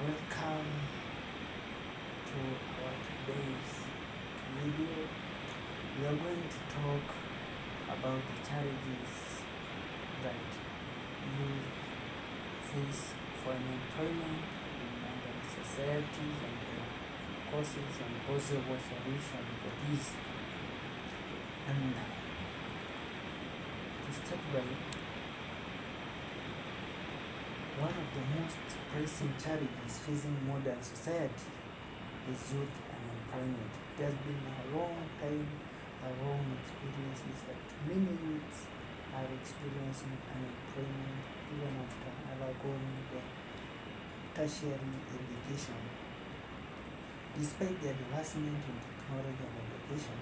Welcome to our today's video. We are going to talk about the challenges that youth face for unemployment in modern society and the causes and possible solution for this. And to start by, one of the most pressing challenges facing modern society is youth unemployment. It has been a long time, a long experience is that many youths are experiencing unemployment even after undergoing the tertiary education. Despite the advancement in technology and education,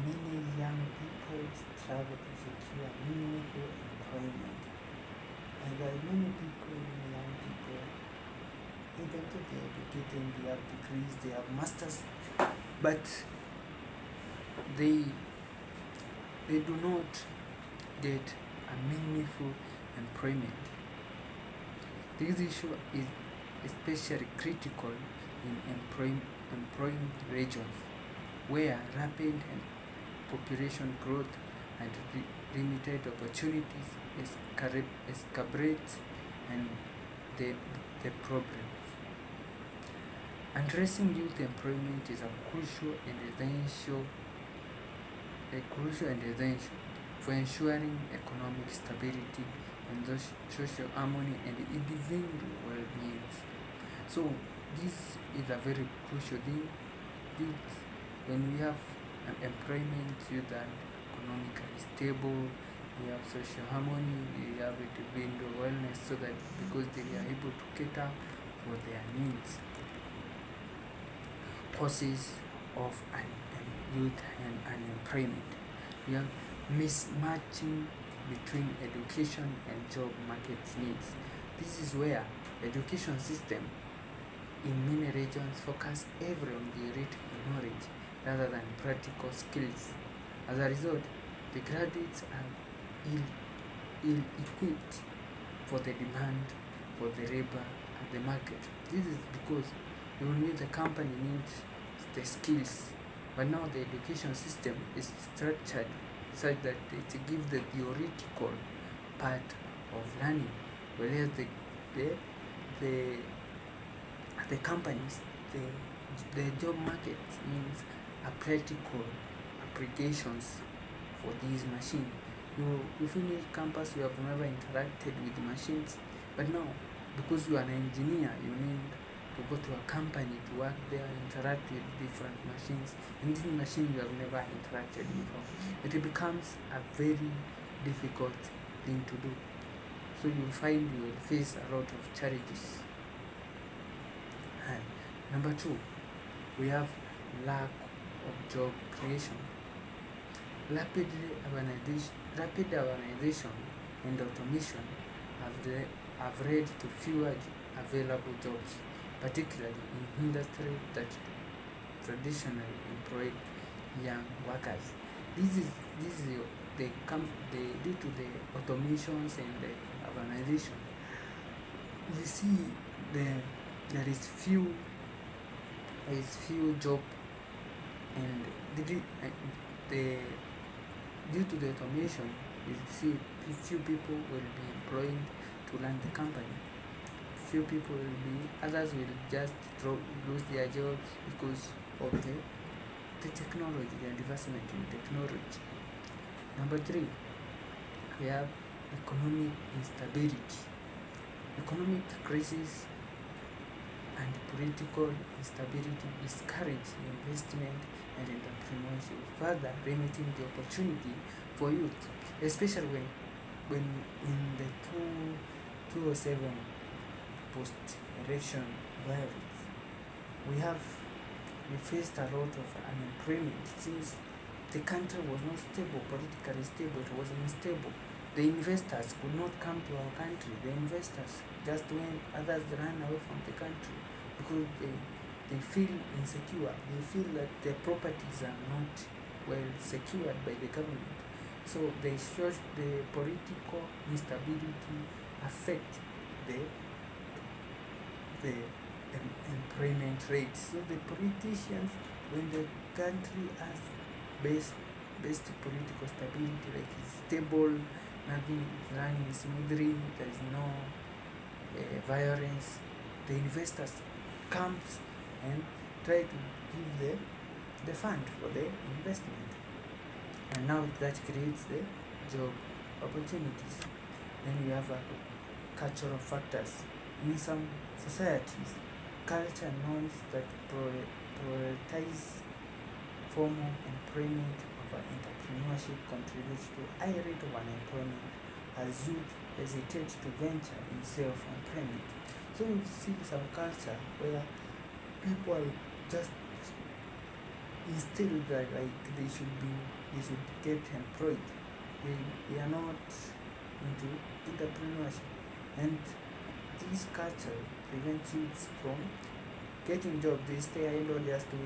many young people struggle to secure meaningful employment. And there are many people, young people, even though they are educated, they have degrees, they have masters, but they do not get a meaningful employment. This issue is especially critical in employing regions where rapid population growth and limited opportunities exacerbate and the problems. Addressing youth employment is crucial and essential for ensuring economic stability and social harmony and individual well-being. So this is a very crucial thing. When we have an employment, youth are economically stable, we have social harmony, we have individual wellness, so that because they are able to cater for their needs. Causes of youth and unemployment. We have mismatching between education and job market needs. This is where education system in many regions focus heavily on theoretical knowledge rather than practical skills. As a result, the graduates are ill-equipped for the demand for the labor at the market. This is because the company needs the skills, but now the education system is structured such that it gives the theoretical part of learning, whereas the companies, the job market means a practical applications for these machines. You finish campus, you have never interacted with machines, but now because you are an engineer, you need to go to a company to work there, interact with different machines, and these machines you have never interacted before. It becomes a very difficult thing to do. So you find you will face a lot of challenges. Number 2, we have lack of job creation. Rapid urbanization and automation have led to fewer available jobs, particularly in industries that traditionally employ young workers. This is due to the automations and the urbanization. We see there is few job, and due to the automation, you see few people will be employed to run the company. Few people will be, others will just lose their jobs because of the technology, the advancement in technology. Number 3, we have economic instability. Economic crisis and political instability discourage investment and entrepreneurship, further limiting the opportunity for youth, especially when in the 2007 post-election violence. We faced a lot of unemployment since the country was not stable, politically stable, it was unstable. The investors could not come to our country. The investors just went, others ran away from the country because they feel insecure. They feel that their properties are not well secured by the government. So the political instability affect the the employment rate. So the politicians, when the country has best political stability, like it's stable, nothing is running smoothly, there is no violence, the investors comes and try to give the fund for the investment, and now that creates the job opportunities. Then we have cultural factors. In some societies, culture norms that prioritize formal employment over entrepreneurship contributes to high rate of unemployment as youth hesitate to venture in self-employment. So we see some culture where people are just instilled that like they should get employed. They are not into entrepreneurship, and this culture prevents youth from getting jobs. They stay idle just to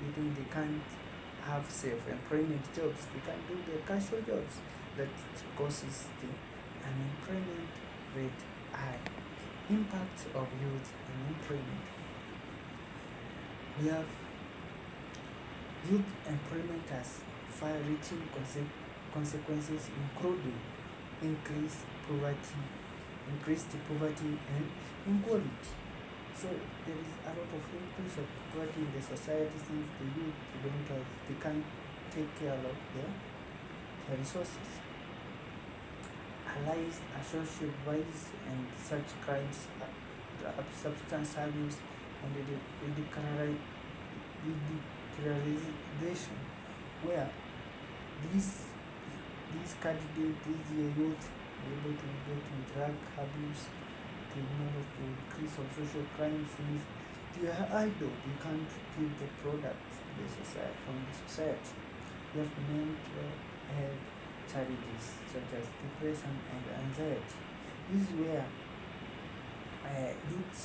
eating. They can't have self-employment jobs. They can't do the casual jobs. That causes the unemployment rate high. Impact of youth unemployment. We have youth employment has far-reaching consequences, including increased poverty and inequality. So there is a lot of increase of poverty in the society since the youth they can't take care of their resources. Allies are social vice and such crimes, substance abuse and the radicalization, where these candidates, these youth are able to get in drug abuse, in order to increase of social crime since they are idle, they can't give the product to the society, from the society. We have mental health challenges such as depression and anxiety. This is where youths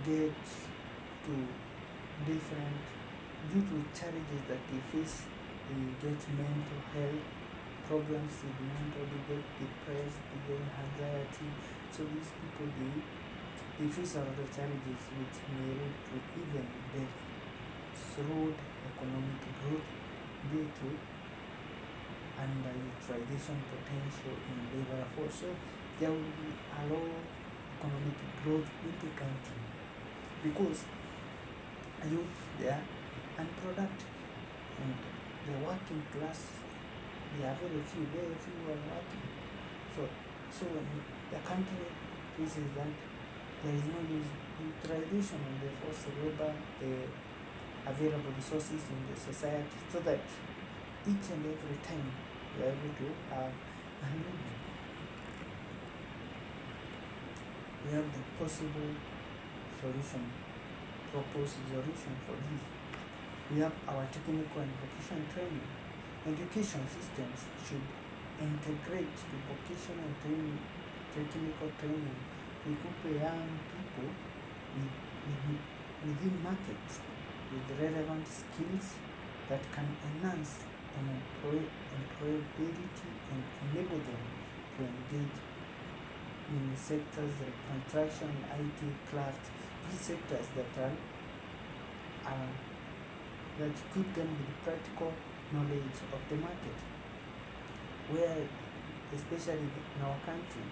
get to different, due to challenges that they face, they get mental health problems, they get depressed, they get anxiety. So these people, they face a lot of challenges which may lead to even death. Slowed economic growth due to underutilization potential in labor force. So there will be a low economic growth in the country because youth, they are unproductive, and the working class, they are very few are working. So when the country faces that, there is no utilization of the forced labor, the available resources in the society, so that each and every time we are able to have a living. We have the proposed solution for this. We have our technical and vocational training. Education systems should integrate the vocational training, technical training to equip young people within markets with relevant skills that can enhance employability and enable them to engage in sectors like construction, IT, craft, these sectors that equip them with practical knowledge of the market. Where, especially in our country,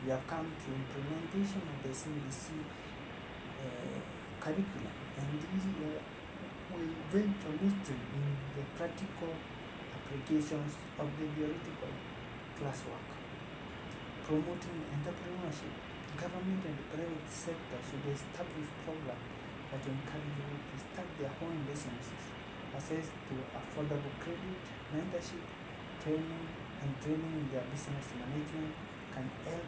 we have come to implementation of the CBC curriculum, and these we venture mostly in the practical applications of the theoretical classwork. Promoting entrepreneurship. Government and the private sector should establish programs that encourage people to start their own businesses, access to affordable credit, mentorship, training in their business management can help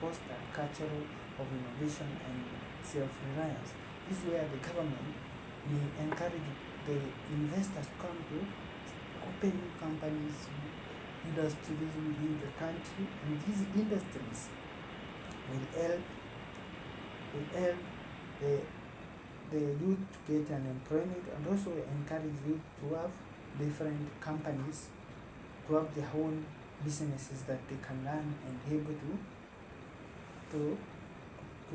foster a culture of innovation and self-reliance. This is where the government may encourage the investors to come to open companies, industries within the country, and these industries will help the youth to get an employment, and also encourage youth to have different companies, to have their own businesses that they can learn and able to to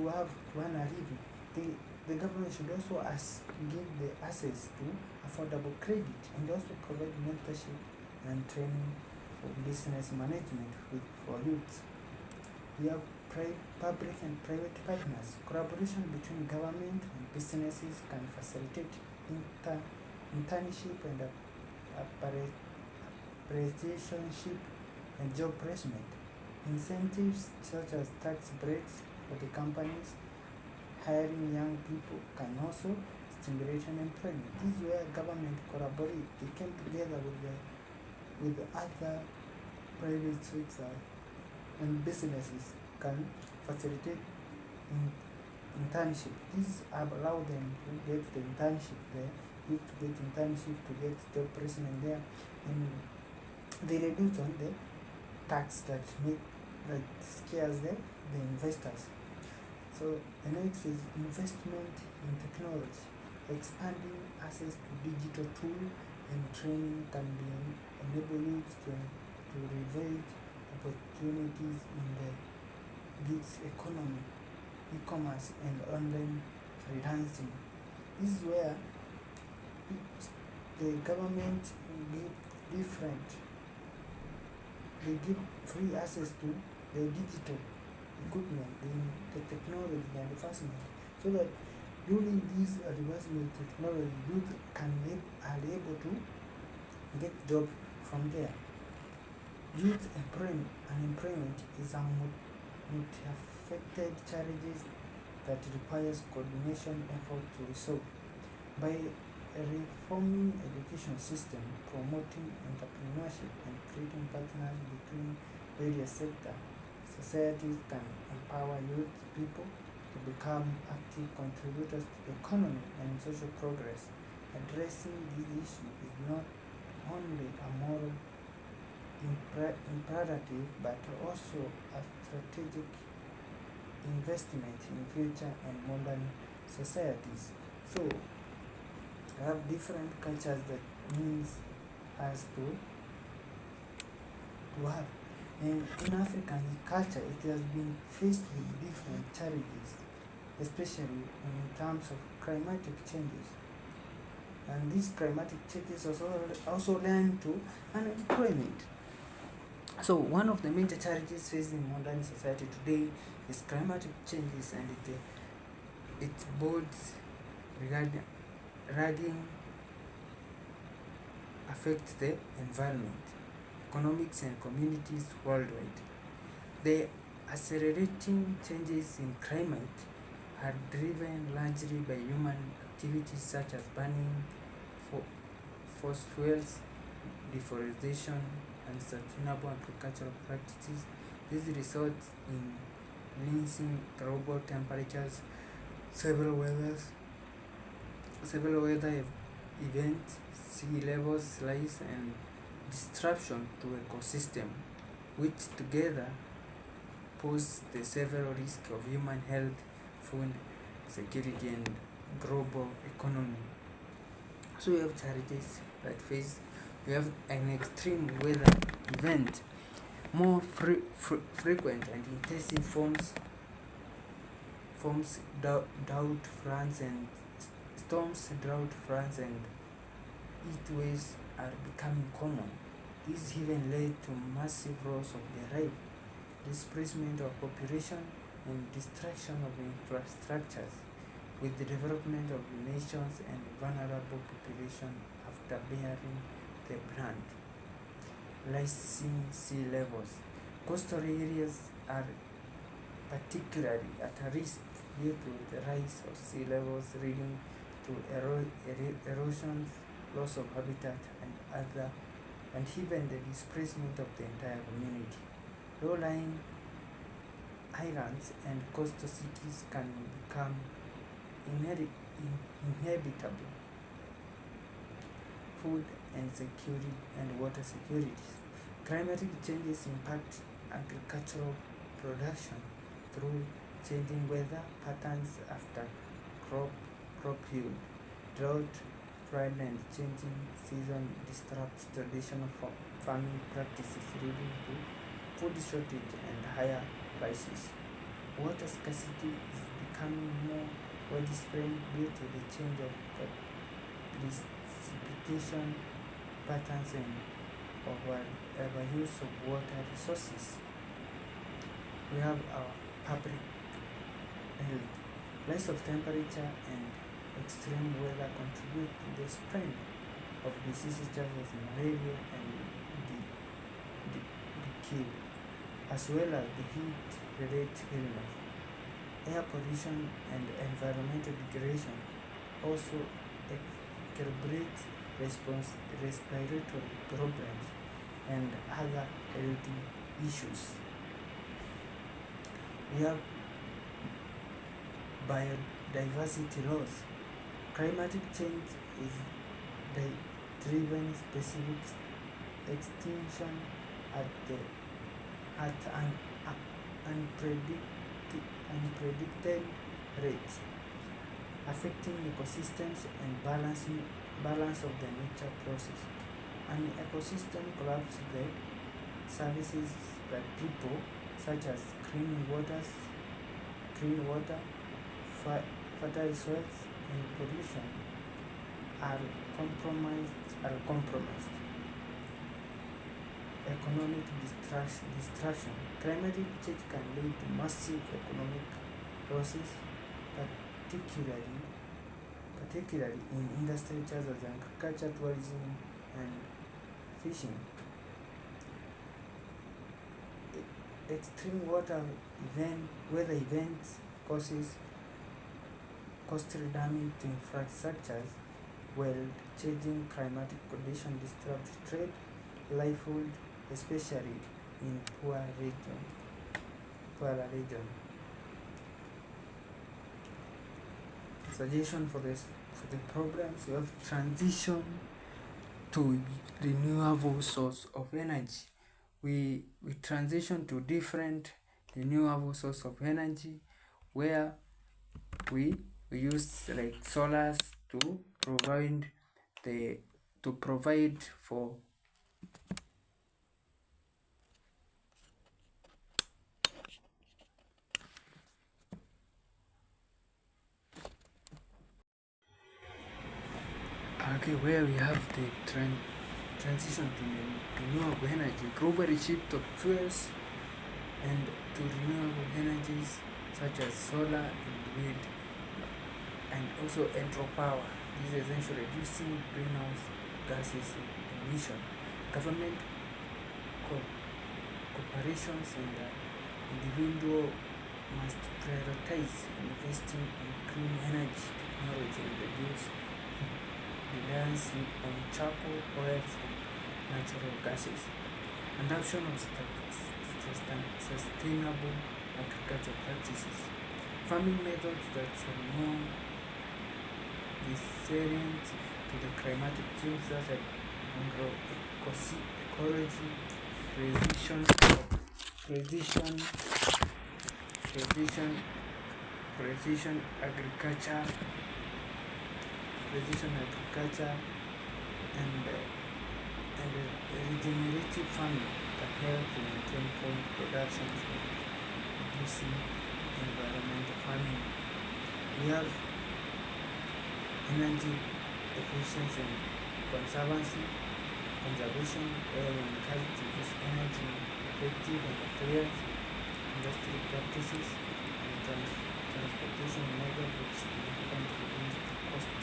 have to earn a living. The government should also give the access to affordable credit and also provide mentorship and training for business management for youth. We have public and private partners. Collaboration between government and businesses can facilitate internship and apprenticeship and job placement. Incentives such as tax breaks for the companies hiring young people can also stimulate unemployment. This is where government collaborate. They came together with other private sector and businesses can facilitate internship. This allow them to get the internship there, to get internship, to get job placement there, and they reduce on the tax that scares the investors. So the next is investment in technology. Expanding access to digital tool and training can be enable youth to leverage opportunities in the gigs economy, e-commerce and online freelancing. This is where the government give free access to the digital equipment, the technology and advancement, so that during this advancement technology, youth are able to get job from there. Youth unemployment is a multi-affected challenges that requires coordination effort to resolve. By reforming education system, promoting entrepreneurship and creating partners between various sectors, societies can empower youth people to become active contributors to the economy and social progress. Addressing this issue is not only a moral imperative but also a strategic investment in future and modern societies. So we have different cultures that means us to have. And in African culture, it has been faced with different challenges, especially in terms of climatic changes. And these climatic changes also lead to unemployment. So one of the major challenges facing modern society today is climatic changes, and it bodes regarding affects the environment, economics and communities worldwide. The accelerating changes in climate are driven largely by human activities such as burning fossil fuels, deforestation, and sustainable agricultural practices. This results in rising global temperatures, several weather events, sea levels rise, and disruption to ecosystem, which together pose the several risks of human health, food security, and global economy. So we have challenges that face. We have an extreme weather event, more frequent and intensive forms drought, floods, and storms. Drought, floods, and heat waves are becoming common. This even led to massive loss of their life, displacement of population, and destruction of infrastructures, with the development of nations and vulnerable population after bearing the brunt. Rising sea levels. Coastal areas are particularly at risk due to the rise of sea levels, leading to erosions, loss of habitat, and even the displacement of the entire community. Low-lying islands and coastal cities can become inhabitable. Food and security and water securities. Climatic changes impact agricultural production through changing weather patterns after crop yield. Drought, flood, and changing season disrupt traditional farming practices, leading to food shortage and higher prices. Water scarcity is becoming more widespread due to the change of precipitation patterns and overuse of water resources. We have our public health. Rise of temperature and extreme weather contribute to the spread of diseases such as malaria and decay, as well as the heat-related illness. Air pollution and environmental degradation also exacerbate respiratory problems and other health issues. We have biodiversity loss. Climatic change is driven specific extinction at an unpredicted rate, affecting ecosystems and balance of the nature process. An ecosystem collapse the services that people such as clean water, fertile soils, and pollution are compromised. Economic destruction. Climatic change can lead to massive economic losses, particularly in industries such as agriculture, tourism, and fishing. Extreme weather events causes coastal damage to infrastructures, while changing climatic conditions disrupt trade, livelihood, especially in poorer regions. Suggestion for the problems: we have transition to renewable source of energy. We transition to different renewable source of energy where we use like solars to provide for where we have the transition to renewable energy, global shift of fuels and to renewable energies such as solar and wind, and also hydropower. This is essentially reducing greenhouse gases emission. Government corporations and individual must prioritize investing in clean energy technology and reduce reliance on charcoal, oils, and natural gases. Adoption of sustainable agricultural practices. Farming methods that are more resilient to the climatic change such as agroecology, precision agriculture, and regenerative farming can help to maintain food production and reducing environmental farming. We have energy efficiency and conservation, where we encourage to use energy effective and materials, industrial practices, and transportation methods with significant reduced cost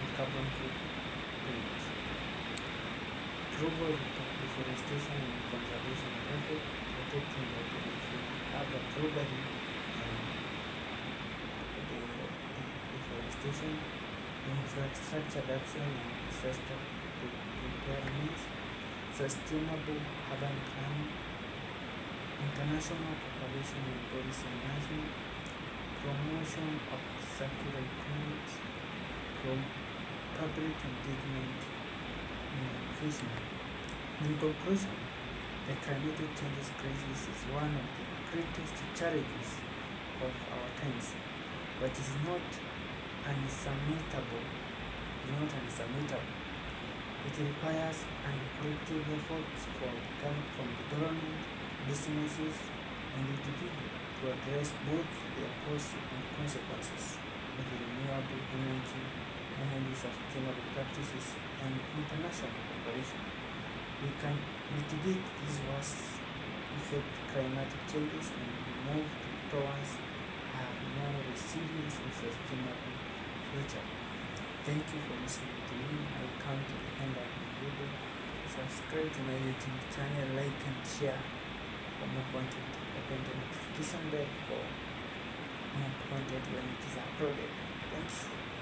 and carbon footprint. Global deforestation and conservation effort protecting the have a globally deforestation, infrastructure adoption and disaster preparedness, sustainable urban planning, international cooperation and policy enhancement, promotion of circular economies, from public engagement in education. In conclusion, the climate change crisis is one of the greatest challenges of our times, but is not unsurmountable. It requires collective efforts from the government, businesses, and individuals. address both their pros and consequences with renewable energy sustainable practices, and international cooperation. We can mitigate these worst effect climatic changes and move towards a more resilient and sustainable future. Thank you for listening to me. I come to the end of the video. Subscribe to my YouTube channel, like and share for more content. Open the notification bell for more content when it is uploaded. Thanks.